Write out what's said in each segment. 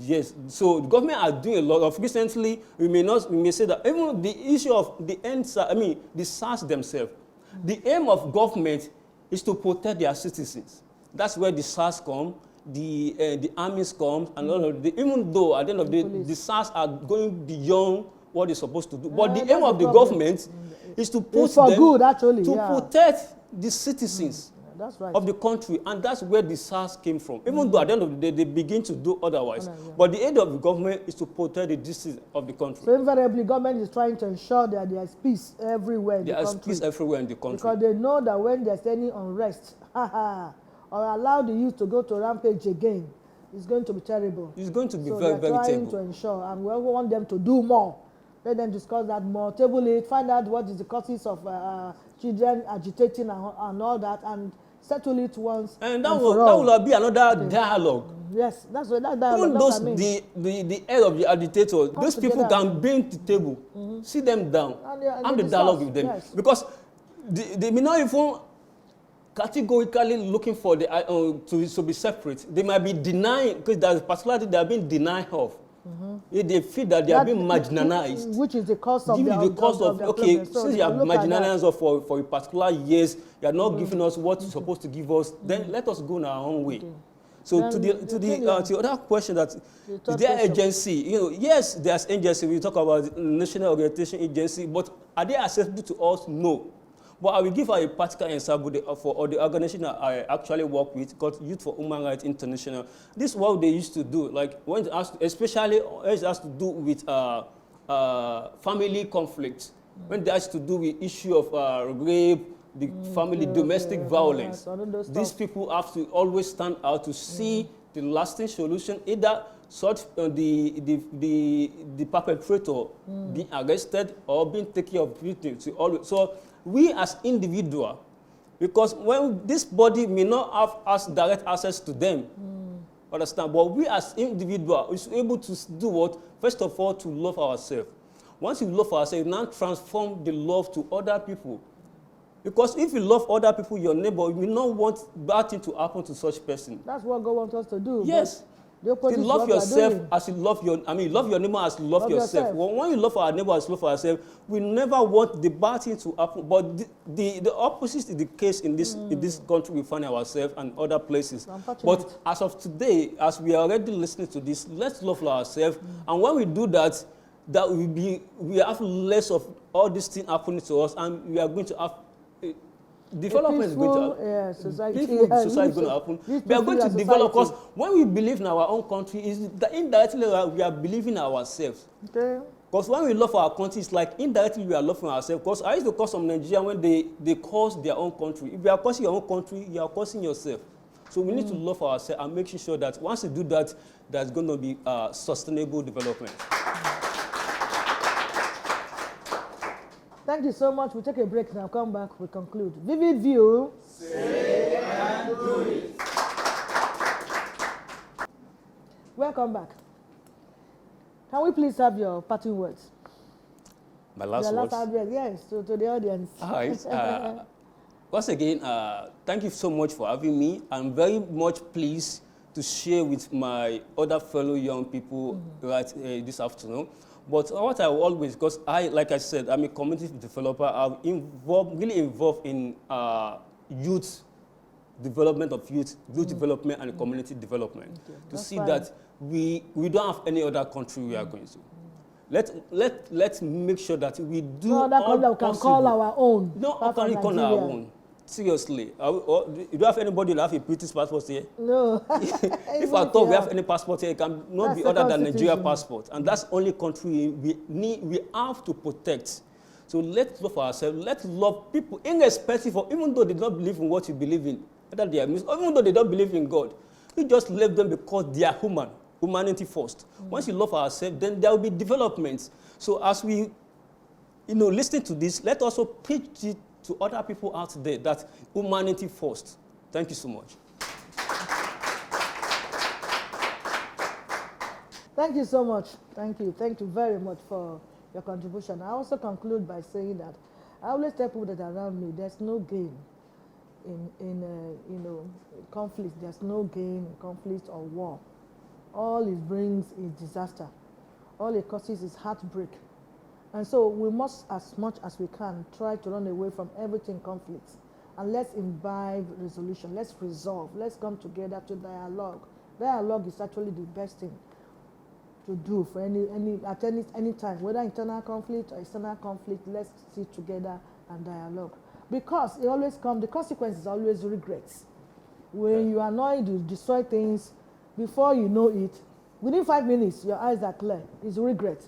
Yes, so the government are doing a lot of. Recently, we may say that even the issue of the the SARS themselves, the aim of government is to protect their citizens. That's where the SARS come, the armies come, and all of the. Even though at the end of the day, the SARS are going beyond what they're supposed to do, but the aim of the government is to put them good, actually, to protect the citizens. That's right. Of the country, and that's where the SARS came from. Even though at the end of the day they begin to do otherwise, but the aim of the government is to protect the citizens of the country. So invariably, government is trying to ensure that there is peace everywhere in the country. There is peace everywhere in the country. Because they know that when there's any unrest, or allow the youth to go to rampage again, it's going to be terrible. It's going to be very, very terrible. So they're trying terrible. to ensure, and we want them to do more. Let them discuss that more, table it, find out what is the causes of children agitating and all that, and settle it once and that will be another dialogue. Yes, that's what that dialogue. Even those the head of the agitators, those people can bring to the table, sit them down, and the dialogue with them, because they may not even categorically looking for the to be separate. They might be denying, because there's a particularity they are being denied of. They feel that they are being marginalized. Which is the cause of okay, since you have marginalized us for a particular years, you are not giving us what you're supposed to give us, then let us go in our own way. So to the other question, that is there agency? Yes, there's agency. We talk about the National Orientation Agency, but are they accessible to us? No. But I will give her a practical example for the organization that I actually work with, called Youth for Human Rights International. This is what they used to do, like when it has to, especially it has to do with family conflict, when it has to do with issue of rape, the family domestic violence. These people have to always stand out to see the lasting solution, either such the perpetrator being arrested or being taken care of victims. So we as individuals, because when this body may not have us direct access to them, understand, but we as individuals is able to do what? First of all, to love ourselves. Once you love ourselves, you now transform the love to other people. Because if you love other people, your neighbor, you will not want bad thing to happen to such person. That's what God wants us to do. Yes. You love yourself as you love your, love your neighbor as you love yourself. When you love our neighbor as you love ourselves, we never want the bad thing to happen. But the opposite is the case in this country we find ourselves and other places. But as of today, as we are already listening to this, let's love ourselves. And when we do that, we have less of all these things happening to us, and we are going to have development is going to happen. Society is going to happen. We are going to develop, because when we believe in our own country, is that indirectly we are believing in ourselves. Because when we love our country, it's like indirectly we are loving ourselves. Because I used to call some Nigerians when they curse their own country. If you are cursing your own country, you are cursing yourself. So we need to love ourselves and make sure that once we do that, there's going to be sustainable development. Thank you so much. We'll take a break now. Come back. We'll conclude. Vivid View. Say and do it. Welcome back. Can we please have your parting words? My last words? Yes, to the audience. All right. Once again, thank you so much for having me. I'm very much pleased to share with my other fellow young people this afternoon. But what I always, because like I said, I'm a community developer. I'm really involved in youth development of youth development and community development. To see that we don't have any other country we are going to. Let's make sure that we do all possible. Can call our own. No, can we call our own? Seriously, you don't have anybody that have a British passport here? No. If I thought we have any passport here, it can not be other than Nigeria passport. And that's the only country we have to protect. So let's love ourselves. Let's love people, irrespective of, even though they don't believe in what you believe in, whether they are even though they don't believe in God. You just love them because they are human, humanity first. Once you love ourselves, then there will be developments. So as we, listen to this, let us also preach it to other people out there that humanity first. Thank you so much. Thank you so much. Thank you. Thank you very much for your contribution. I also conclude by saying that I always tell people that are around me, there's no gain in conflict. There's no gain in conflict or war. all it brings is disaster. All it causes is heartbreak. And so we must, as much as we can, try to run away from everything conflicts. And let's imbibe resolution. Let's resolve. Let's come together to dialogue. Dialogue is actually the best thing to do for any time, whether internal conflict or external conflict. Let's sit together and dialogue, because it always comes. The consequence is always regrets. When you are annoyed, you destroy things. Before you know it, within 5 minutes, your eyes are clear. It's regret.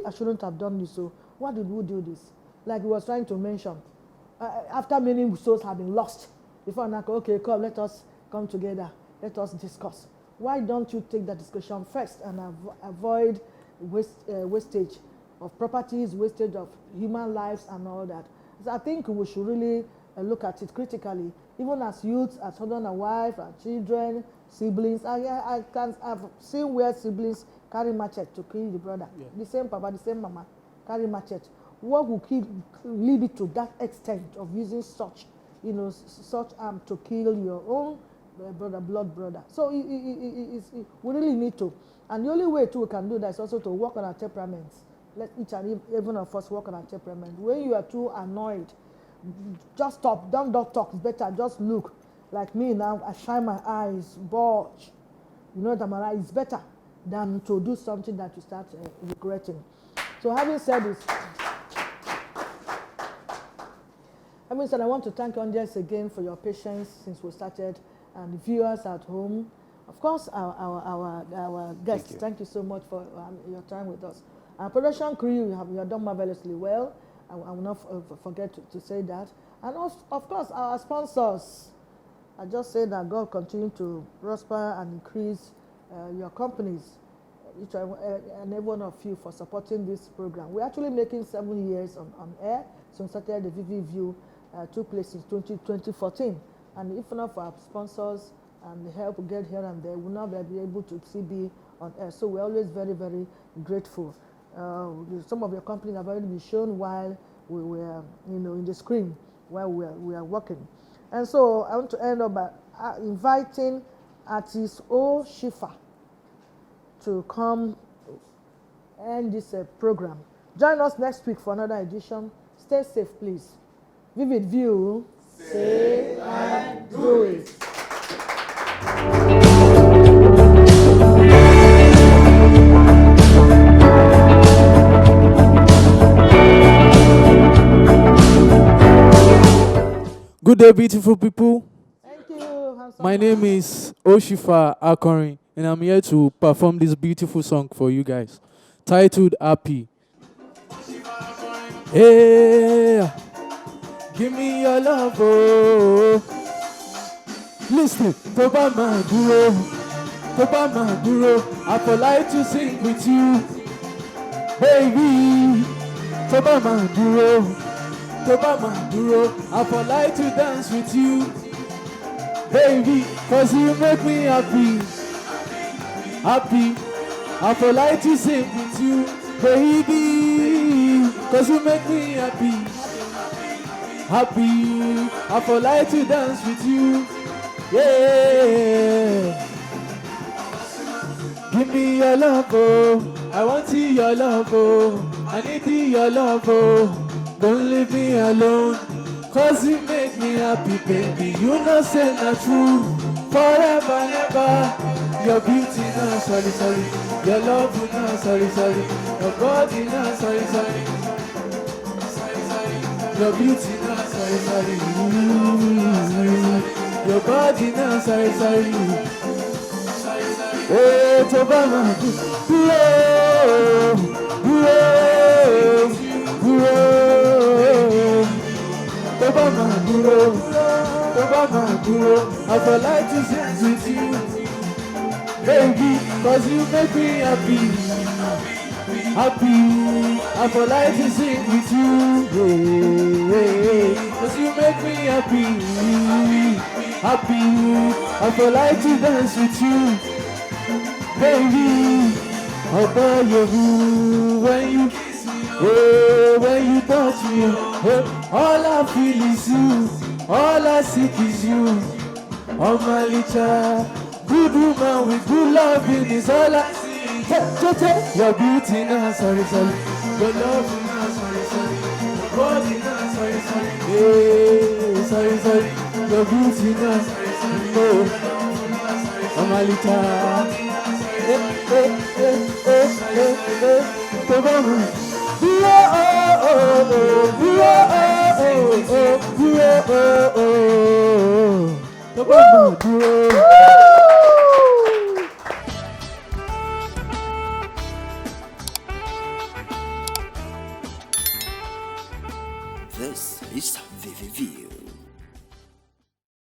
I shouldn't have done this. So why did we do this? Like he was trying to mention. After many souls have been lost, before now, okay, come, let us come together. Let us discuss. Why don't you take that discussion first and avoid wastage of properties, wastage of human lives and all that? So I think we should really look at it critically, even as youths, as husband and wife, and children, siblings. I've seen where siblings carry machete to kill the brother. Yeah. The same papa, the same mama carry machete. What will lead it to that extent of using such, such arm to kill your own brother, blood brother? So we really need to. And the only way we can do that is also to work on our temperaments. Let each and every one of us work on our temperament. When you are too annoyed, just stop. Don't talk. It's better. Just look. Like me now, I shine my eyes, bulge. You know that my eye is better than to do something that you start regretting. So having said this, I want to thank audience again for your patience since we started, and the viewers at home. Of course, our guests, thank you so much for your time with us. Our production crew, you have done marvelously well. I will not forget to say that. And of course, our sponsors. I just say that God continue to prosper and increase your companies, each and every one of you, for supporting this program. We're actually making 7 years on air. So we started the VV View, took place in 2014. And if not for our sponsors and the help we get here and there, we'll not be able to be on air. So we're always very, very grateful. Some of your companies have already been shown while we were, in the screen while we are working. And so I want to end up by inviting artist O. Shifa to come end this program. Join us next week for another edition. Stay safe, please. Vivid View. Say and do it. Good day, beautiful people. Thank you. My name is Oshifa Akorin, and I'm here to perform this beautiful song for you guys, titled Happy. Hey, give me your love, oh. Listen, Toba Maguro, I would like to sing with you, baby. Toba Maguro, I would like to dance with you, baby, cause you make me happy. I would like to sing with you, baby, cause you make me happy. I would like to dance with you, yeah. Give me your love, oh. I want your love, oh. I need your love, oh. Don't leave me alone, cause you make me happy, baby. You know say not true, forever, never. Your beauty now, sorry. Your love now, sorry. Your body now, sorry. Your beauty now, sorry. Your body now, sorry. Hey, Tobama, I would like to dance with you, baby, cause you make me happy. I would like to sing with you, cause you make me happy. I would like to dance with you, baby. I'll buy you when you kiss me, when you touch me, all I feel is you. All I seek is you, oh my little Good woman with good loving is all I see. Your beauty now, sorry. Your love now, sorry. Your body now, sorry. Hey, sorry. Your beauty now, sorry. Oh, Amalita. Hey.